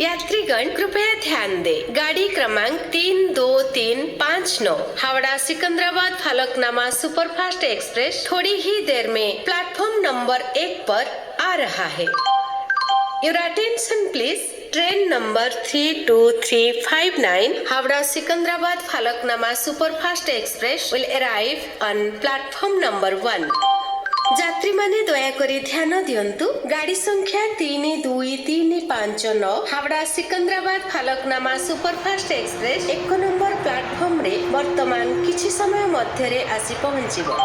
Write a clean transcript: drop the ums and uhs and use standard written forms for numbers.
यात्रीगण कृपया ध्यान दे। गाड़ी क्रमांक 32359 हावड़ा सिकंदराबाद फलकनामा सुपरफास्ट एक्सप्रेस थोड़ी ही देर में प्लेटफॉर्म नंबर 1 पर आ रहा है। Your attention please. Train number 32359 Howrah Secunderabad Falaknuma superfast express will arrive on platform number 1। यात्री माने दयाकरी ध्यान दियंतु। गाड़ी संख्या 32359 Howrah Secunderabad Falaknuma superfast express 1 number platform रे वर्तमान किछि समय मध्य रे आसी पहुंचिबो।